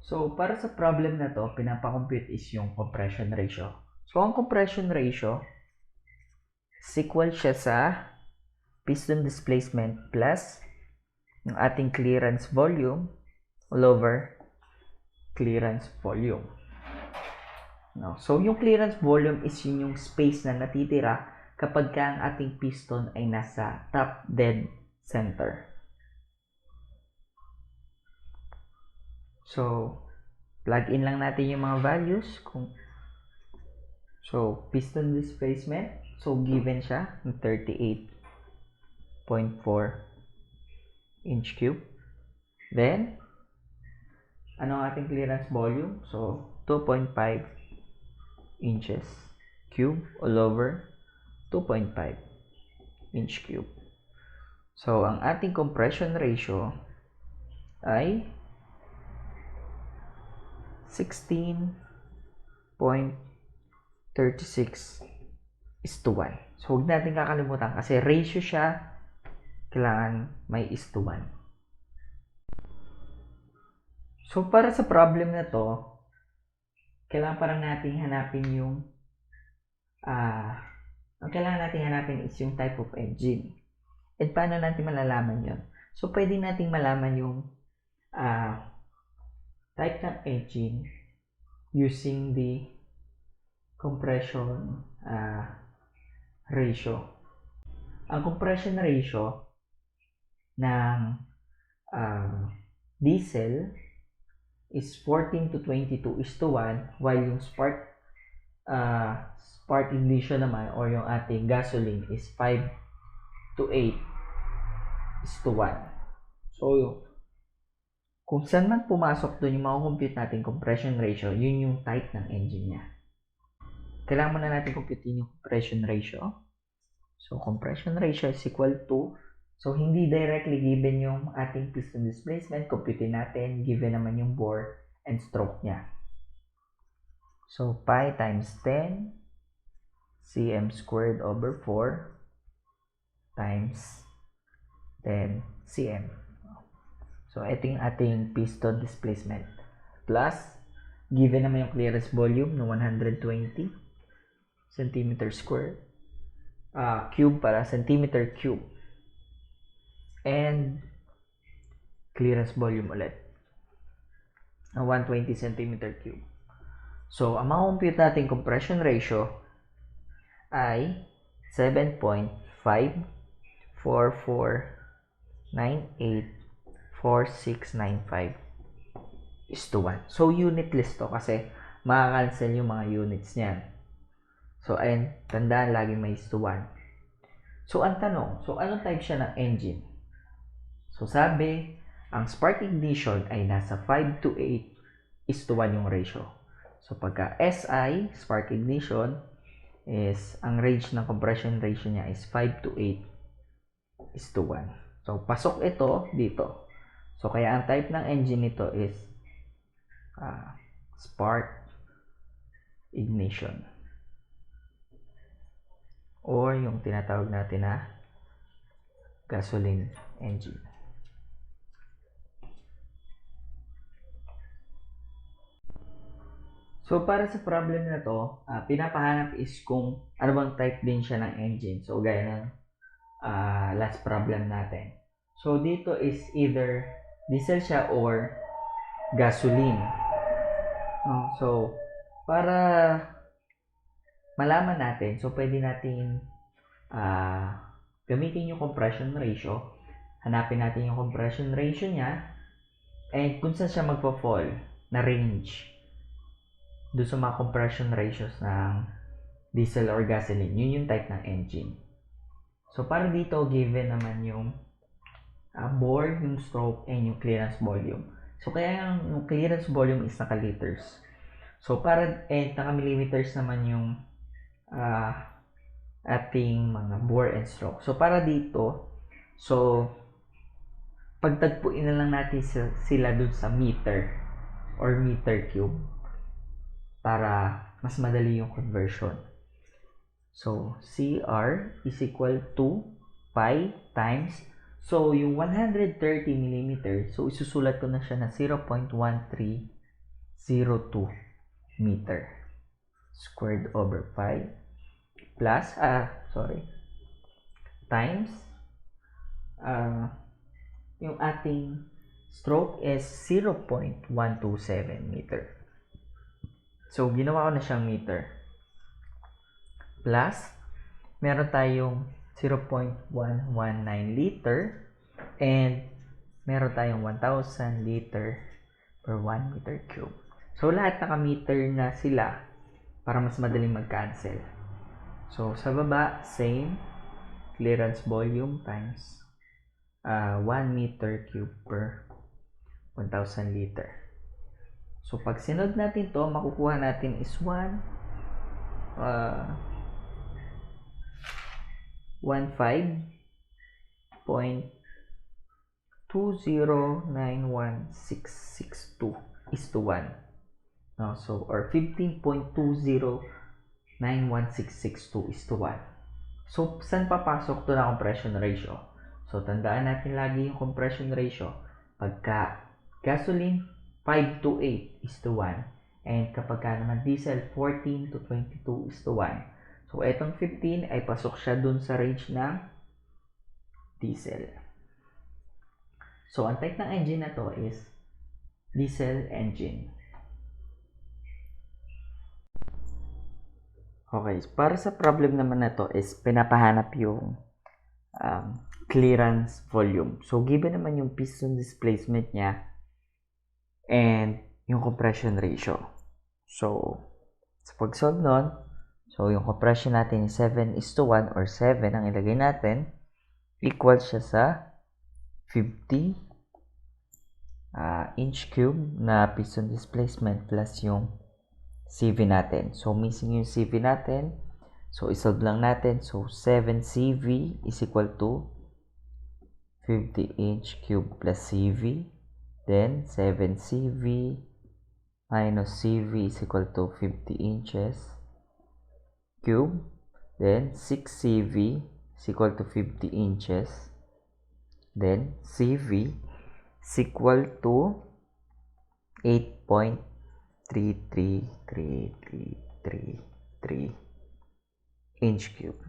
So, para sa problem na to, pinapakompute is yung compression ratio. So, ang compression ratio is equal siya sa piston displacement plus yung ating clearance volume all over clearance volume. No? So, yung clearance volume is yung space na natitira kapag ka ang ating piston ay nasa top dead center. So, plug in lang natin yung mga values. So, piston displacement. So, given siya ng 38.4 inch cube. Then, ano ang ating clearance volume? So, 2.5 inches cube all over 2.5 inch cube. So, ang ating compression ratio ay 16.36:1. So, huwag natin kakalimutan kasi ratio siya, kailangan may 1. So, para sa problem na to, kailangan parang natin hanapin yung ang kailangan natin hanapin is yung type of engine. And paano natin malalaman yon? So, pwede natin malaman yung type ng engine using the compression ratio. Ang compression ratio ng diesel is 14:22:1, while yung spark ignition naman or yung ating gasoline is 5:8:1. So, kung saan man pumasok doon yung makakompute natin compression ratio, yun yung type ng engine niya. Kailangan muna natin computein yung compression ratio. So, compression ratio is equal to, so hindi directly given yung ating piston displacement, computein natin, given naman yung bore and stroke niya. So, pi times 10 cm squared over 4 times 10 cm. So, ito yung ating piston displacement. Plus, given naman yung clearance volume na 120 cm squared. Cube para centimeter cube. And, clearance volume ulit. 120 cm cube. So, ang makakompute natin compression ratio ay 7.5449846951. So, unitless to kasi makakancel yung mga units niyan. So, ayun, tandaan lagi may 1. So, ang tanong, so anong type siya ng engine? So, sabi, ang spark ignition ay nasa 5:8:1 yung ratio. So, pagka SI, spark ignition, is, ang range ng compression ratio niya is 5:8:1. So, pasok ito dito. So, kaya ang type ng engine nito is spark ignition. Or yung tinatawag natin na gasoline engine. So, para sa problem na to, pinapahanap is kung ano bang type din siya ng engine. So, gaya ng last problem natin. So, dito is either diesel siya or gasoline. So, para malaman natin, so pwede natin gamitin yung compression ratio. Hanapin natin yung compression ratio niya and kung saan siya magpa-fall na range doon sa mga compression ratios ng diesel or gasoline. Yun yung type ng engine. So, para dito, given naman yung bore, yung stroke, and yung clearance volume. So, kaya yung clearance volume is naka-liters. So, para, naka-millimeters naman yung ating mga bore and stroke. So, para dito, so, pagtagpuin na lang natin sila dun sa meter or meter cube para mas madali yung conversion. So, CR is equal to pi times, so yung 130 mm, so isusulat ko na siya na 0.13 0.02 meter squared over 5 plus, times, yung ating stroke is 0.127 meter. So, ginawa ko na siyang meter. Plus, meron tayong 0.119 liter and meron tayong 1,000 liter per 1 meter cube. So, lahat naka-meter na sila para mas madaling mag-cancel. So, sa baba, same. Clearance volume times 1 meter cube per 1,000 liter. So, pag sinod natin to, makukuha natin is 15.2091662 is to 1. No? So, or 15.2091662 is to 1. So, saan papasok to na compression ratio? So, tandaan natin lagi yung compression ratio. Pagka gasoline, 5 to 8 is to 1. And kapag naman diesel, 14 to 22 is to 1. So, etong 15 ay pasok siya dun sa range ng diesel. So, ang type ng engine na to is diesel engine. Okay, para sa problem naman na to is pinapahanap yung clearance volume. So, given naman yung piston displacement niya and yung compression ratio. So, sa pag-solve nun, so yung compression natin is 7:1 or 7 ang ilagay natin, equal siya sa 50 inch cube na piston displacement plus yung CV natin. So, missing yung CV natin. So, isolve lang natin. So, 7 CV is equal to 50 inch cube plus CV. Then, 7 CV minus CV is equal to 50 inches cube. Then, 6 CV is equal to 50 inches. Then, CV is equal to 8.33333 inch cube.